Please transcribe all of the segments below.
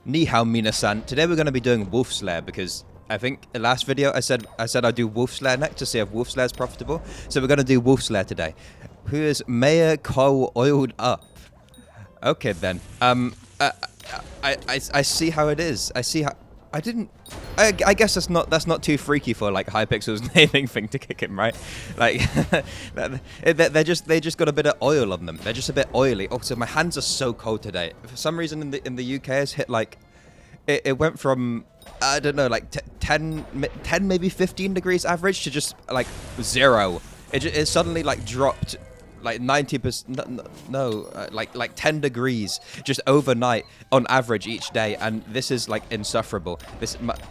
Ni hao minasan. Today we're going to be doing Wolf Slayer because I think the last video I said I'd do Wolf Slayer next to see if Wolf Slayer is profitable. So we're going to do Wolf Slayer today. Who is Mayor Cole oiled up? Okay then. I see how it is. I see how I guess that's not too freaky for like Hypixel's naming thing to kick him, right? Like they just got a bit of oil on them. They're just a bit oily. Also, my hands are so cold today. For some reason in the UK it's hit like it went from I don't know like 10 maybe 15 degrees average to just like 0. It suddenly like dropped like 90%, like 10 degrees just overnight on average each day, and this is like insufferable.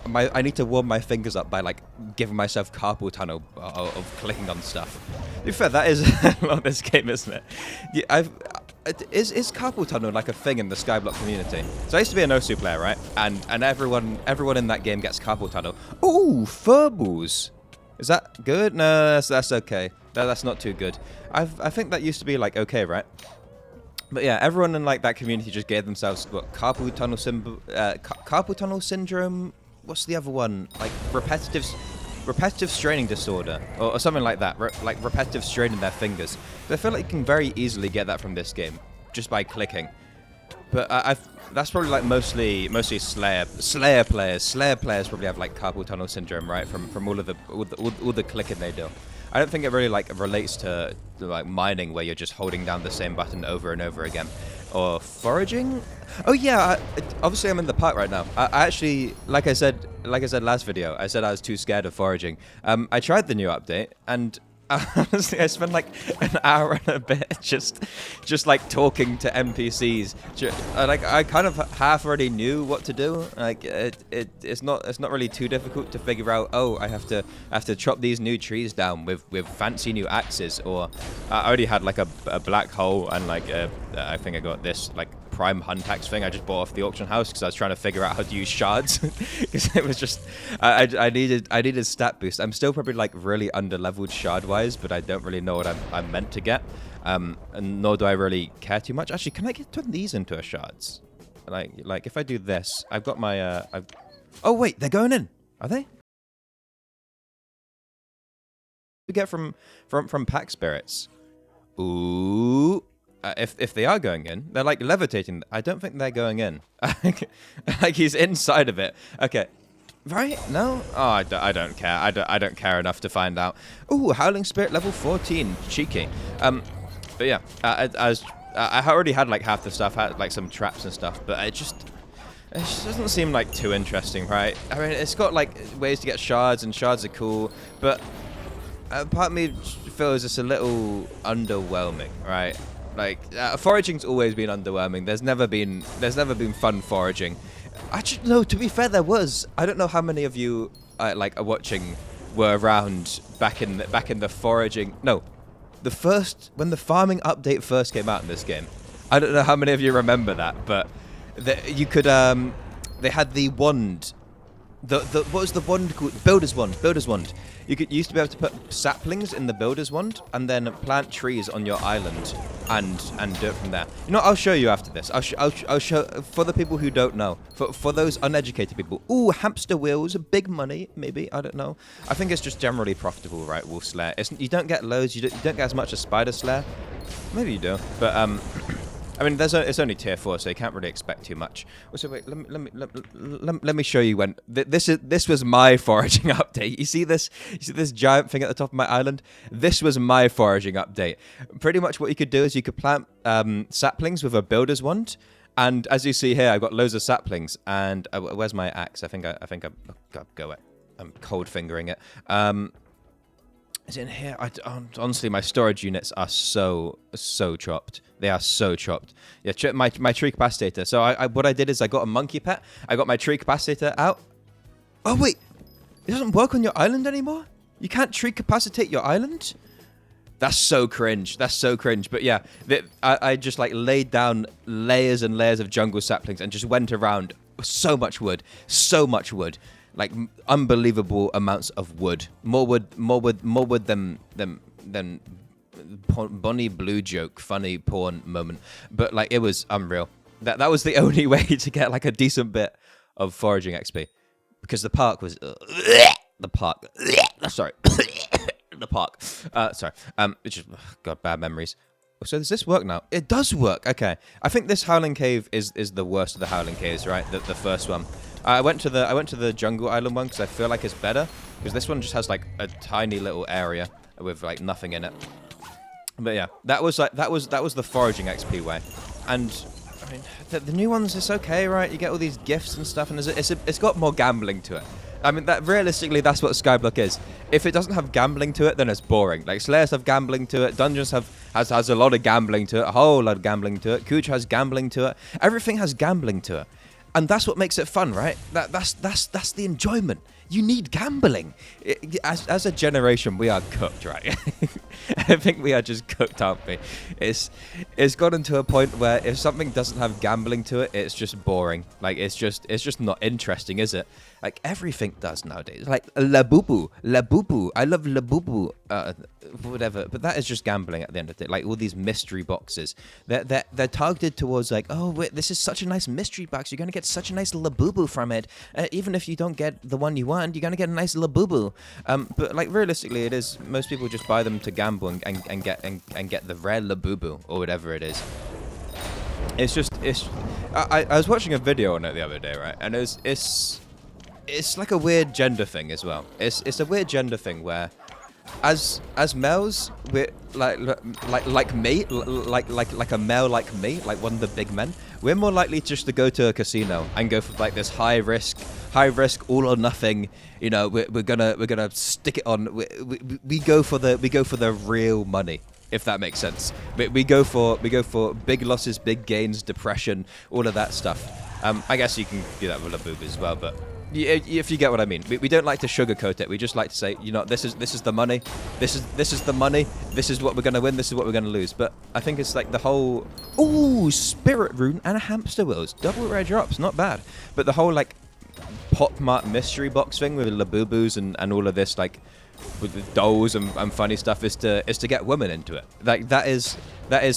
I need to warm my fingers up by like giving myself carpal tunnel of clicking on stuff. To be fair, that is a lot of this game, isn't it? Yeah, is carpal tunnel like a thing in the Skyblock community? So I used to be an Osu player, right? And everyone in that game gets carpal tunnel. Ooh, furballs. Is that good? No, that's okay. No, that's not too good. I think that used to be like okay, right? But yeah, everyone in like that community just gave themselves what carpal tunnel syndrome. What's the other one? Like repetitive straining disorder or something like that. Like repetitive strain in their fingers. So I feel like you can very easily get that from this game just by clicking. But that's probably like mostly Slayer players. Slayer players probably have like carpal tunnel syndrome, right? From all the clicking they do. I don't think it really like relates to like mining where you're just holding down the same button over and over again, or foraging. Oh yeah, obviously I'm in the park right now. I actually, like I said last video, I said I was too scared of foraging. I tried the new update and. Honestly, I spent like an hour and a bit just like talking to NPCs. Like I kind of half already knew what to do. Like it's not really too difficult to figure out. Oh, I have to chop these new trees down with fancy new axes. Or I already had like a black hole and like I think I got this like prime hunt axe thing I just bought off the auction house because I was trying to figure out how to use shards because it was just I needed stat boost. I'm still probably like really under leveled shard wise, but I don't really know what I'm meant to get, and nor do I really care too much. Actually, can I turn these into a shards? Like if I do this, I've got my oh wait, they're going in, are they? We get from pack spirits. Ooh. If they are going in, they're like levitating. I don't think they're going in. Like he's inside of it. Okay, right? No? Oh, I don't care. I don't care enough to find out. Ooh, Howling Spirit level 14, cheeky. But yeah, I already had like half the stuff, had like some traps and stuff, but it just doesn't seem like too interesting, right? I mean, it's got like ways to get shards, and shards are cool, but part of me feels it's a little underwhelming, right? Like foraging's always been underwhelming. There's never been fun foraging. Actually, no. To be fair, there was. I don't know how many of you like are watching were around back in the foraging. No, when the farming update first came out in this game. I don't know how many of you remember that, but you could they had the wand. What was the wand called? Builder's wand. You used to be able to put saplings in the builder's wand and then plant trees on your island and do it from there. You know, I'll show you after this. I'll show for the people who don't know. For those uneducated people. Ooh, hamster wheels, big money, maybe. I don't know. I think it's just generally profitable, right? Wolf Slayer. You don't get loads. You don't get as much as Spider Slayer. Maybe you do, but I mean, it's only tier 4, so you can't really expect too much. So wait, let me show you when this was my foraging update. You see this giant thing at the top of my island? This was my foraging update. Pretty much what you could do is you could plant saplings with a builder's wand, and as you see here, I've got loads of saplings. And where's my axe? I think I've got it. I'm cold fingering it. Is it in here? Honestly, my storage units are so chopped. They are so chopped. Yeah, my tree capacitator. So what I did is I got a monkey pet. I got my tree capacitator out. Oh wait, it doesn't work on your island anymore? You can't tree capacitate your island? That's so cringe. But yeah, I just like laid down layers and layers of jungle saplings and just went around. So much wood. Like unbelievable amounts of wood. More wood than Bonnie Blue joke, funny porn moment. But like it was unreal. That was the only way to get like a decent bit of foraging XP, because the park was the park. Sorry, the park. Sorry. It just got bad memories. So does this work now? It does work. Okay. I think this Howling Cave is the worst of the Howling Caves, right? The first one. I went to the Jungle Island one because I feel like it's better, because this one just has like a tiny little area with like nothing in it. But yeah, that was the foraging XP way. And I mean, the new ones, it's okay, right? You get all these gifts and stuff, and it's got more gambling to it. I mean, that realistically, that's what Skyblock is. If it doesn't have gambling to it, then it's boring. Like, Slayers have gambling to it. Dungeons has a lot of gambling to it. A whole lot of gambling to it. Cooch has gambling to it. Everything has gambling to it. And that's what makes it fun, right? That's the enjoyment. You need gambling. As a generation, we are cooked, right? I think we are just cooked, aren't we? It's gotten to a point where if something doesn't have gambling to it, it's just boring. Like, it's just not interesting, is it? Like, everything does nowadays. Like, Labubu. I love Labubu. Whatever. But that is just gambling at the end of the day. Like, all these mystery boxes. They're targeted towards, like, oh, wait, this is such a nice mystery box. You're going to get such a nice Labubu from it. Even if you don't get the one you want, you're going to get a nice Labubu. But, like, realistically, it is. Most people just buy them to gamble and get the rare Labubu or whatever it is. I was watching a video on it the other day, right? And it's like a weird gender thing as well. It's a weird gender thing where, as males, we're like me, like a male like me, like one of the big men. We're more likely just to go to a casino and go for like this high risk, all or nothing. You know, we're gonna stick it on. We go for the real money, if that makes sense. We go for big losses, big gains, depression, all of that stuff. I guess you can do that with Labubu as well, but if you get what I mean. We don't like to sugarcoat it. We just like to say, you know, this is the money. This is the money. This is what we're gonna win. This is what we're gonna lose. But I think it's like the whole spirit rune and a hamster wheels, double rare drops, not bad. But the whole like Pop Mart mystery box thing with Labubus and all of this, like with the dolls and funny stuff, is to get women into it. Like that is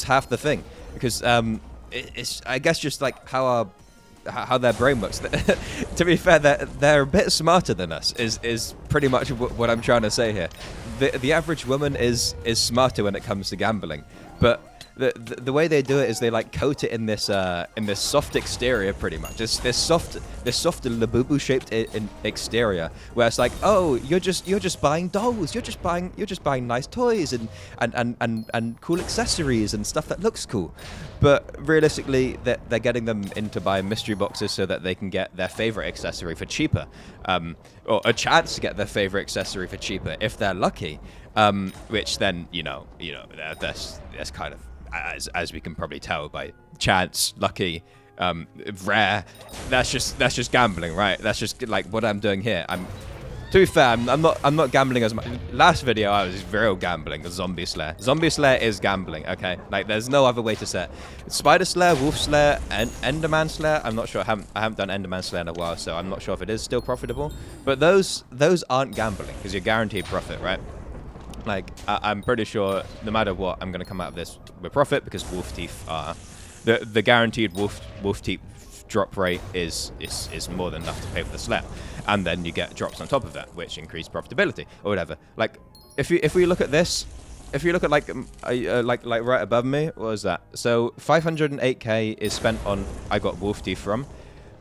half the thing, because it's I guess just like how their brain works. To be fair, they're a bit smarter than us. Is pretty much what I'm trying to say here. The average woman is smarter when it comes to gambling, but the way they do it is they like coat it in this soft exterior, pretty much. This soft Labubu shaped exterior, where it's like, oh, you're just buying dolls, you're just buying nice toys and cool accessories and stuff that looks cool. But realistically, they're getting them into buying mystery boxes so that they can get their favorite accessory for cheaper, or a chance to get their favorite accessory for cheaper if they're lucky. Which then you know that's kind of, as we can probably tell by chance, lucky, rare. That's just gambling, right? That's just like what I'm doing here. To be fair, I'm not gambling as much. Last video I was real gambling. Zombie Slayer. Zombie Slayer is gambling. Okay, like there's no other way to say it. Spider Slayer, Wolf Slayer, and Enderman Slayer. I'm not sure. I haven't done Enderman Slayer in a while, so I'm not sure if it is still profitable. But those aren't gambling, because you're guaranteed profit, right? Like, I'm pretty sure no matter what, I'm going to come out of this with profit, because wolf teeth are the guaranteed wolf teeth drop rate is more than enough to pay for the slab, and then you get drops on top of that, which increase profitability or whatever. Like, if we look at this, if you look at like right above me, what was that? So 508k is spent on I got wolf teeth from.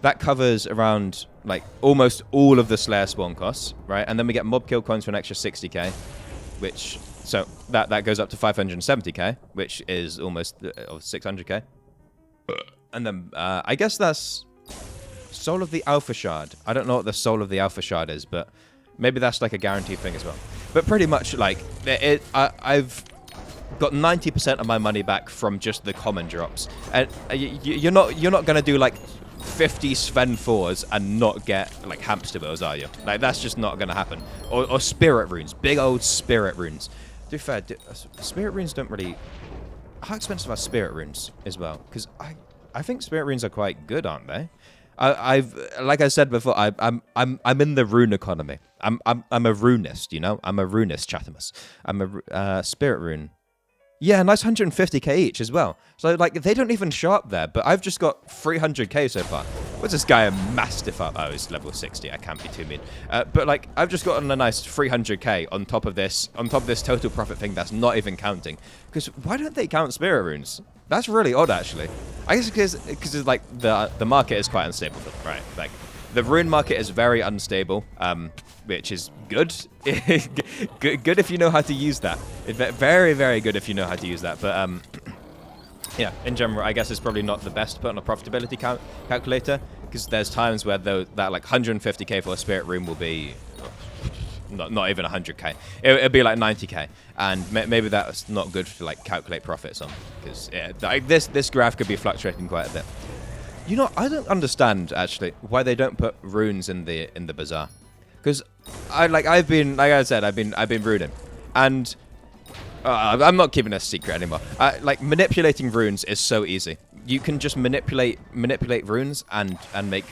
That covers around like almost all of the Slayer spawn costs, right? And then we get mob kill coins for an extra 60k. Which, so that goes up to 570k, which is almost 600k. And then I guess that's Soul of the Alpha Shard. I don't know what the Soul of the Alpha Shard is, but maybe that's like a guaranteed thing as well. But pretty much like I've got 90% of my money back from just the common drops, and you're not gonna do like 50 Sven 4s and not get like hamster wheels, are you? Like, that's just not gonna happen. Or spirit runes, big old spirit runes. To be fair, spirit runes don't really. How expensive are spirit runes as well? Because I think spirit runes are quite good, aren't they? I've like I said before, I'm in the rune economy. I'm a runist, you know. I'm a runist, Chatamus. I'm a spirit rune. Yeah, nice 150k each as well. So, like, they don't even show up there, but I've just got 300k so far. What's this guy amassed if up? Oh, he's level 60. I can't be too mean. But, like, I've just gotten a nice 300k on top of this total profit thing that's not even counting. Because why don't they count spirit runes? That's really odd, actually. I guess because like, the market is quite unstable, right? Like, the rune market is very unstable, which is good. Good if you know how to use that. Very, very good if you know how to use that. But yeah, in general, I guess it's probably not the best to put on a profitability calculator, because there's times where that like 150k for a spirit rune will be not even 100k. It'll be like 90k, and maybe that's not good to like calculate profits on, because yeah, like this graph could be fluctuating quite a bit. You know, I don't understand actually why they don't put runes in the bazaar, because I've been runing, and I'm not keeping a secret anymore. Like, manipulating runes is so easy. You can just manipulate runes and make.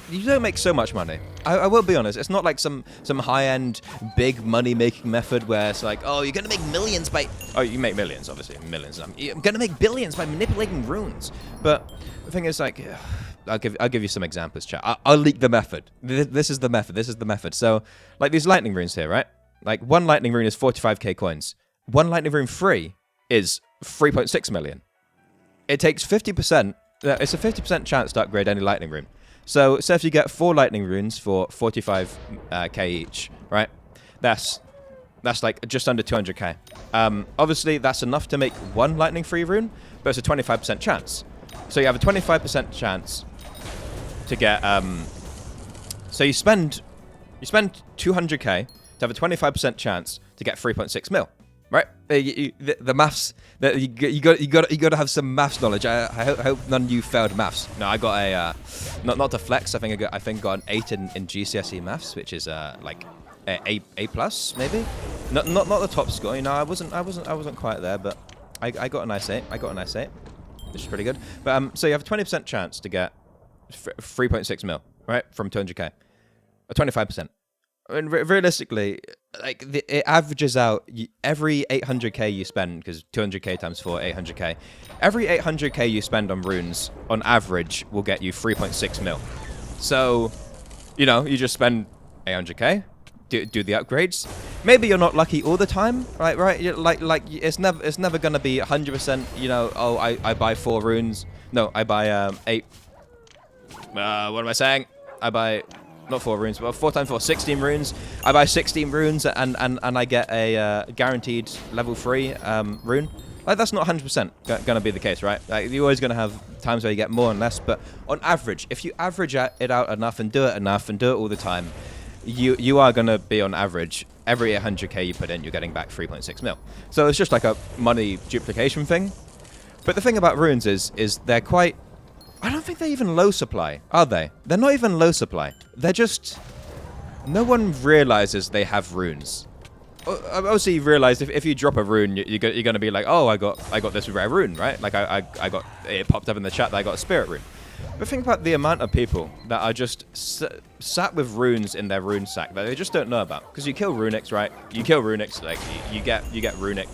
You don't make so much money. I will be honest. It's not like some high-end, big money-making method where it's like, oh, you're gonna make millions by. Oh, you make millions, obviously, millions. I'm gonna make billions by manipulating runes. But the thing is, like, I'll give you some examples, chat. I'll leak the method. This is the method. This is the method. So, like these lightning runes here, right? Like, one lightning rune is 45k coins. One lightning rune free is 3.6 million. It takes 50%. It's a 50% chance to upgrade any lightning rune. So, say if you get 4 lightning runes for 45k each, right? That's like just under 200k. Obviously, that's enough to make one lightning free rune, but it's a 25% chance. So you have a 25% chance to get. So you spend 200k to have a 25% chance to get 3.6 mil. Right, the maths. You got to have some maths knowledge. I hope none of you failed maths. No, I got a not to flex. I think I got an 8 in GCSE maths, which is like a plus maybe. Not the top score. You know, I wasn't quite there, but I got a nice 8. Which is pretty good. But so you have a 20% chance to get 3.6 mil, right, from 200k, or 25%. I mean, realistically, like, it averages out every 800k you spend, because 200k times 4, 800k. Every 800k you spend on runes, on average, will get you 3.6 mil. So, you know, you just spend 800k, do the upgrades. Maybe you're not lucky all the time, right? Like it's never gonna be 100%. You know, oh, I buy 4 runes. No, I buy 8. What am I saying? I buy. Not 4 runes, but 4 times 4, 16 runes. I buy 16 runes and I get a guaranteed level 3 rune. Like, that's not 100% going to be the case, right? Like, you're always going to have times where you get more and less, but on average, if you average it out enough and do it all the time, you are going to be on average, every 800k you put in, you're getting back 3.6 mil. So it's just like a money duplication thing. But the thing about runes is they're quite. I don't think they're even low supply, are they? They're not even low supply. They're just. No one realizes they have runes. Obviously, you realize if you drop a rune, you're going to be like, oh, I got this rare rune, right? Like I got it popped up in the chat that I got a spirit rune. But think about the amount of people that are just sat with runes in their rune sack that they just don't know about. Because you kill runics, right? You kill runics, like you get runic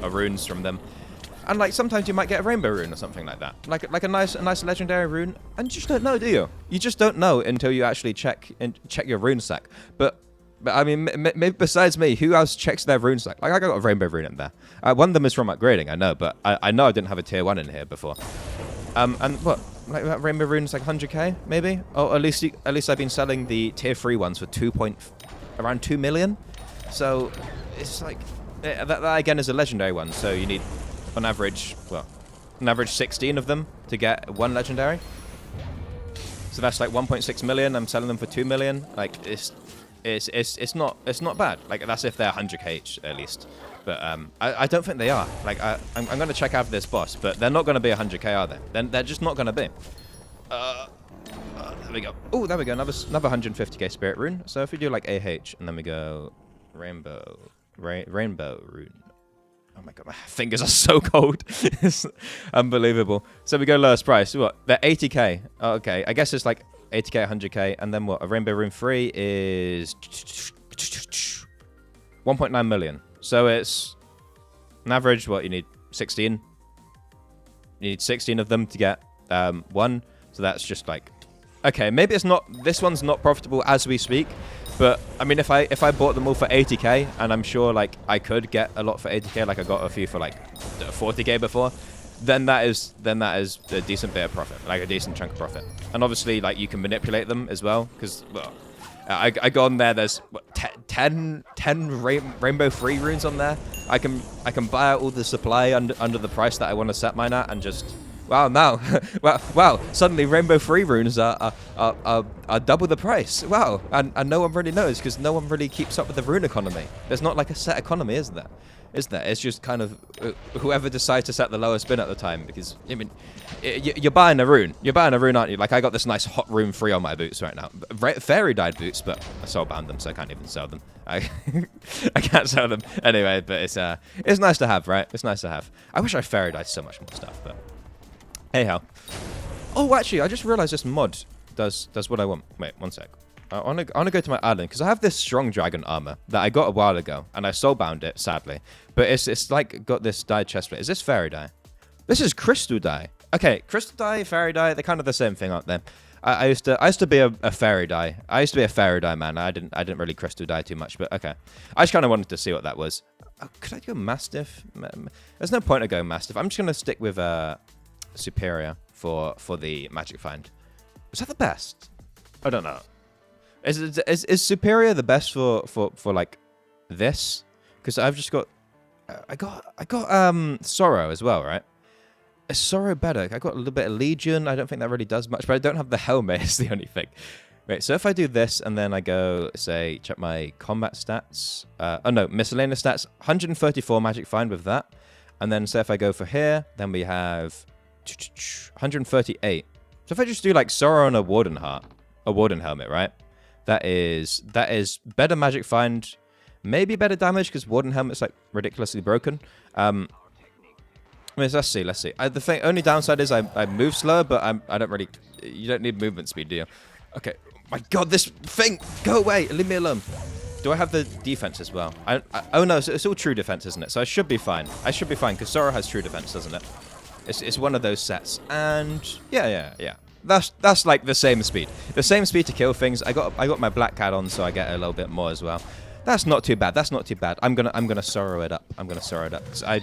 runes from them. And like sometimes you might get a rainbow rune or something like that, like a nice legendary rune, and you just don't know, do you? You just don't know until you actually check your rune sack. But I mean, maybe besides me, who else checks their rune sack? Like, I got a rainbow rune in there. One of them is from upgrading, I know, but I know I didn't have a tier 1 in here before. And what? Like, that rainbow rune is like 100k, maybe? Oh, at least I've been selling the tier 3 ones for around 2 million. So it's like that again is a legendary one. So you need. On average 16 of them to get 1 legendary. So that's like 1.6 million. I'm selling them for 2 million. Like, it's not bad. Like, that's if they're 100k each at least. But I don't think they are. Like, I'm going to check out this boss, but they're not going to be 100k, are they? Then they're just not going to be. There we go. Oh, there we go. Another 150k spirit rune. So if we do like AH and then we go rainbow rune. Oh my god, my fingers are so cold. It's unbelievable. So we go lowest price. What? They're 80k. Oh, okay. I guess it's like 80k, 100k. And then what? A rainbow rune free is 1.9 million. So it's On average, what, you need 16? You need 16 of them to get 1. So that's just like, okay, maybe it's not, this one's not profitable as we speak. But I mean, if I bought them all for 80k, and I'm sure like I could get a lot for 80k, like I got a few for like 40k before, then that is a decent bit of profit, like a decent chunk of profit. And obviously, like you can manipulate them as well, because well, I go on there. There's what, 10 rainbow free runes on there. I can buy out all the supply under the price that I want to set mine at, and just. Wow, now, wow, suddenly rainbow free runes are double the price. Wow, and no one really knows because no one really keeps up with the rune economy. There's not like a set economy, is there? Is there? It's just kind of whoever decides to set the lowest bin at the time, because, I mean, you're buying a rune. You're buying a rune, aren't you? Like, I got this nice hot rune free on my boots right now. Fairy dyed boots, but I soul-bound them, so I can't even sell them. I can't sell them. Anyway, but it's nice to have, right? It's nice to have. I wish I fairy dyed so much more stuff, but... Anyhow. Oh, actually, I just realized this mod does what I want. Wait, one sec. I want to go to my island, because I have this strong dragon armor that I got a while ago, and I soulbound it, sadly. But it's like got this dye chestplate. Is this fairy dye? This is crystal dye. Okay, crystal dye, fairy dye, they're kind of the same thing, aren't they? I used to be a fairy dye. I used to be a fairy dye man. I didn't really crystal dye too much, but okay. I just kind of wanted to see what that was. Oh, could I go mastiff? There's no point of going mastiff. I'm just gonna stick with superior for the magic find. Is that the best? I don't know. Is superior the best for like this? Because I've just got I got sorrow as well, right? Is sorrow better? I got a little bit of legion. I don't think that really does much, but I don't have the helmet. Is the only thing. Wait, so if I do this and then I go say check my combat stats. Oh no, miscellaneous stats. 134 magic find with that, and then say if I go for here, then we have 138. So if I just do like sorrow and a warden heart, a warden helmet, right? That is better magic find, maybe better damage because warden helmet's like ridiculously broken. I mean, let's see. The only downside is I move slower, but I don't really. You don't need movement speed, do you? Okay. My God, this thing! Go away! Leave me alone. Do I have the defense as well? Oh no, it's all true defense, isn't it? So I should be fine. I should be fine because sorrow has true defense, doesn't it? It's one of those sets, and yeah. That's like the same speed. The same speed to kill things. I got my black cat on, so I get a little bit more as well. That's not too bad. That's not too bad. I'm gonna sorrow it up. I'm gonna sorrow it up. 'Cause to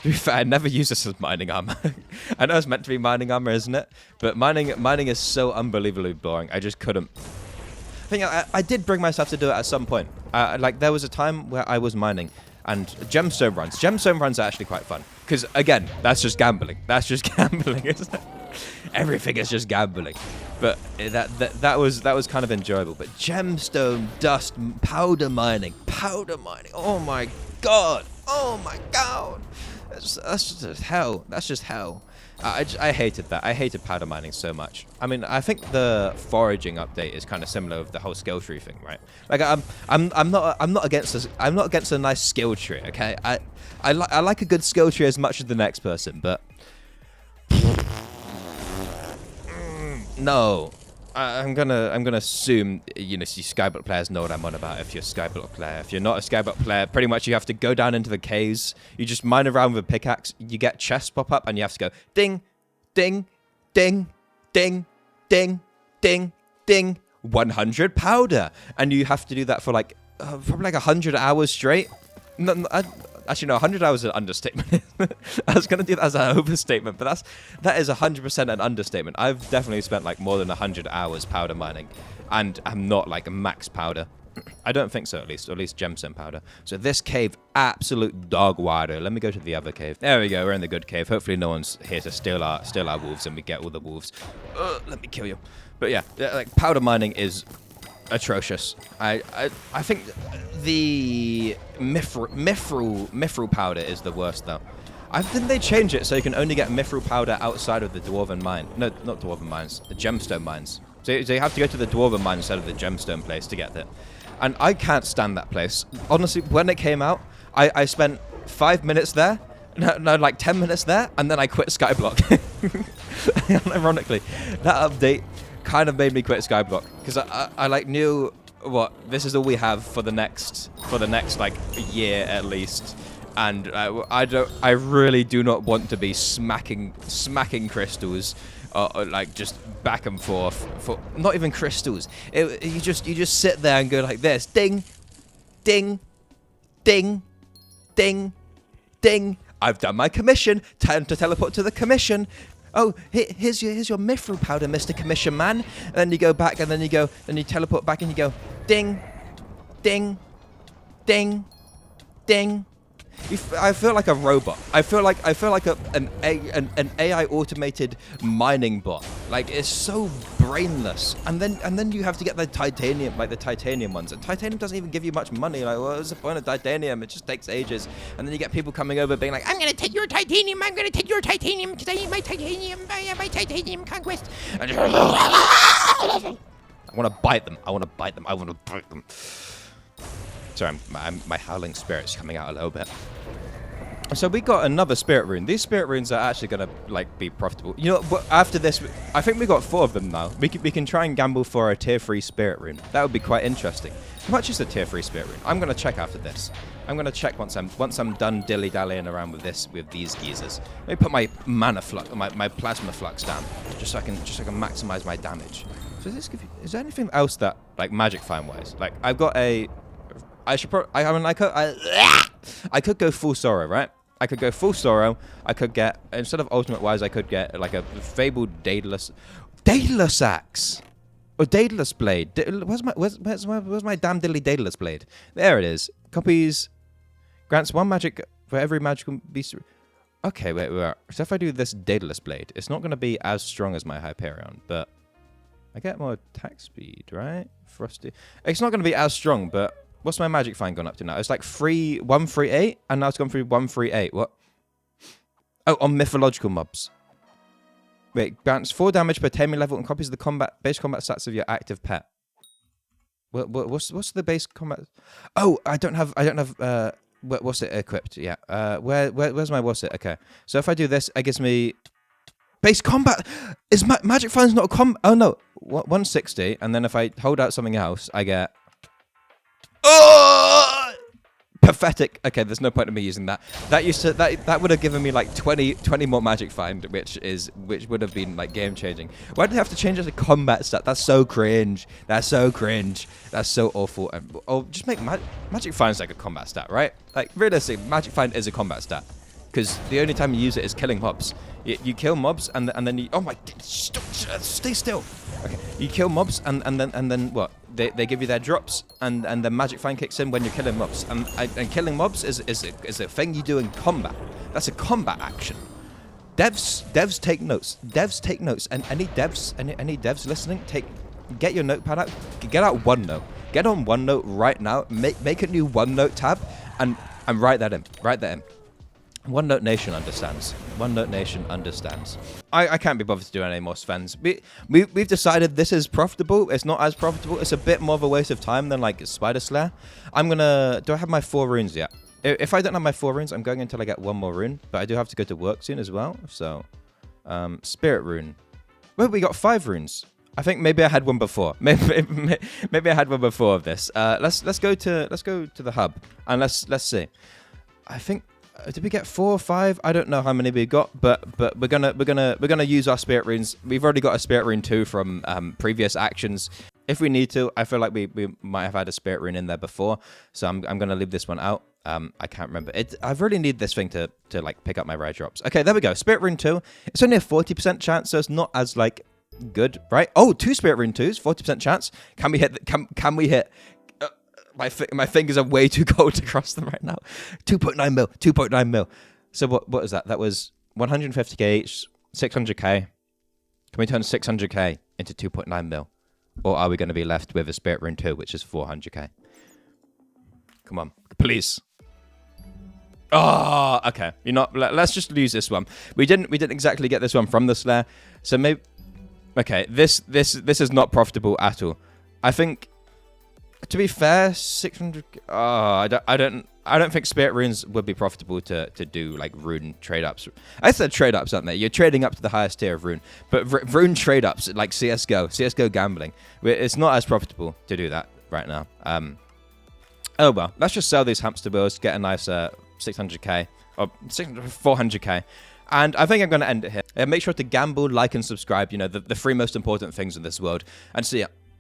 be fair, I never use this as mining armor. I know it's meant to be mining armor, isn't it? But mining is so unbelievably boring. I just couldn't. I think I did bring myself to do it at some point. Like there was a time where I was mining. And gemstone runs. Gemstone runs are actually quite fun. Because, again, that's just gambling. That's just gambling, isn't it? Everything is just gambling. But that was kind of enjoyable. But gemstone, dust, powder mining. Oh, my God. Oh, my God. That's just hell. That's just hell. I hated that. I hated powder mining so much. I mean, I think the foraging update is kind of similar with the whole skill tree thing, right? Like, I'm not against a nice skill tree. Okay, I like a good skill tree as much as the next person, but no. I'm gonna assume you Skyblock players know what I'm on about. If you're a Skyblock player, if you're not a Skyblock player, pretty much you have to go down into the caves. You just mine around with a pickaxe. You get chests pop up, and you have to go ding, ding, ding, ding, ding, ding, ding. 100 powder, and you have to do that for like probably like 100 hours straight. Actually, no, 100 hours is an understatement. I was going to do that as an overstatement, but that is 100% an understatement. I've definitely spent like more than 100 hours powder mining, and I'm not like a max powder. I don't think so, at least gemstone powder. So this cave, absolute dog water. Let me go to the other cave. There we go, we're in the good cave. Hopefully no one's here to steal our wolves, and we get all the wolves. Let me kill you. But yeah, like powder mining is atrocious. I think the mithril powder is the worst though. Didn't they change it so you can only get mithril powder outside of the dwarven mine? No, not dwarven mines, the gemstone mines. So you have to go to the dwarven mine instead of the gemstone place to get it. And I can't stand that place. Honestly, when it came out, I spent 5 minutes there. No, like 10 minutes there, and then I quit Skyblock. Ironically, that update kind of made me quit Skyblock because I like knew what this is all we have for the next like year at least, and I really do not want to be smacking crystals, like just back and forth for not even crystals. You just sit there and go like this, ding, ding, ding, ding, ding. I've done my commission. Time to teleport to the commission. Oh, here's your mithril powder, Mr. Commission Man. And then you go back, and then you teleport back, and you go ding, ding, ding, ding. I feel like a robot. I feel like an AI automated mining bot. Like, it's so brainless. And then you have to get the titanium, like the titanium ones. And titanium doesn't even give you much money. Like, what's the point of titanium? It just takes ages. And then you get people coming over being like, I'm gonna take your titanium. I'm gonna take your titanium because I need my titanium. I have my titanium conquest. I want to bite them. I want to bite them. Sorry, my howling spirit's coming out a little bit. So we got another spirit rune. These spirit runes are actually gonna like be profitable. You know, after this, I think we got 4 of them now. We can try and gamble for a tier 3 spirit rune. That would be quite interesting. How much is a tier 3 spirit rune? I'm gonna check after this. I'm gonna check once I'm done dilly dallying around with these geezers. Let me put my mana flux, my plasma flux down, just so I can maximize my damage. So is there anything else that like magic find wise? Like I've got a. I could go full sorrow, right? I could go full sorrow. I could get, instead of ultimate wise, I could get like a fabled Daedalus axe or Daedalus blade. Where's my damn diddly Daedalus blade? There it is. Copies grants 1 magic for every magical beast. Okay, wait. So if I do this Daedalus blade, it's not going to be as strong as my Hyperion, but I get more attack speed, right? Frosty. It's not going to be as strong, but. What's my magic find gone up to now? It's like 138, and now it's gone through 138. What? Oh, on mythological mobs. Wait, grants 4 damage per taming level and copies the base combat stats of your active pet. What's the base combat? Oh, I don't have. What's it equipped? Yeah. Where's my what's it? Okay. So if I do this, it gives me base combat. Is magic find's not a Oh no, 160, and then if I hold out something else, I get. Oh! Pathetic. Okay, there's no point in me using that. That would have given me like 20 more magic find, which would have been like game changing. Why do they have to change it to combat stat? That's so cringe. That's so awful. Oh, just make magic find's like a combat stat, right? Like realistically, magic find is a combat stat because the only time you use it is killing mobs. You kill mobs and then you. Oh my! Stay still. Okay, you kill mobs and then what? They give you their drops and the magic find kicks in when you're killing mobs and killing mobs is a thing you do in combat. That's a combat action. Devs take notes. And any devs listening, get your notepad out. Get out OneNote. Get on OneNote right now. Make a new OneNote tab and write that in. OneNote Nation understands. OneNote Nation understands. I can't be bothered to do any more Svens. We've decided this is profitable. It's not as profitable. It's a bit more of a waste of time than like Spider Slayer. Do I have my 4 runes yet? If I don't have my 4 runes, I'm going until I get 1 more rune. But I do have to go to work soon as well. So, Spirit rune. Well, we got 5 runes. I think maybe I had one before. Maybe I had one before of this. Let's go to the hub and let's see. I think. Did we get 4 or 5? I don't know how many we got, but we're gonna use our spirit runes. We've already got a spirit rune 2 from previous actions. If we need to, I feel like we might have had a spirit rune in there before, so I'm gonna leave this one out. I can't remember it. I really need this thing to like pick up my rare drops. Okay, there we go. Spirit rune 2. It's only a 40% chance, so it's not as like good, right? Oh, 2 spirit rune 2s, 40% chance. Can we hit? Can we hit? My fingers are way too cold to cross them right now. 2.9 mil. So what is that? That was 150k each, 600k. Can we turn 600k into 2.9 mil? Or are we going to be left with a Spirit Rune 2, which is 400k? Come on, please. Oh, okay. Let's just lose this one. We didn't exactly get this one from the Slayer. So maybe okay, this is not profitable at all. I think to be fair, 600. Oh, I don't think Spirit Runes would be profitable to do like rune trade ups. I said trade ups, aren't they? You're trading up to the highest tier of rune, but rune trade ups like CS:GO gambling. It's not as profitable to do that right now. Oh well, let's just sell these hamster wheels, get a nice 600k or 400k. And I think I'm going to end it here. Make sure to gamble, like, and subscribe. You know, the three most important things in this world. And see ya.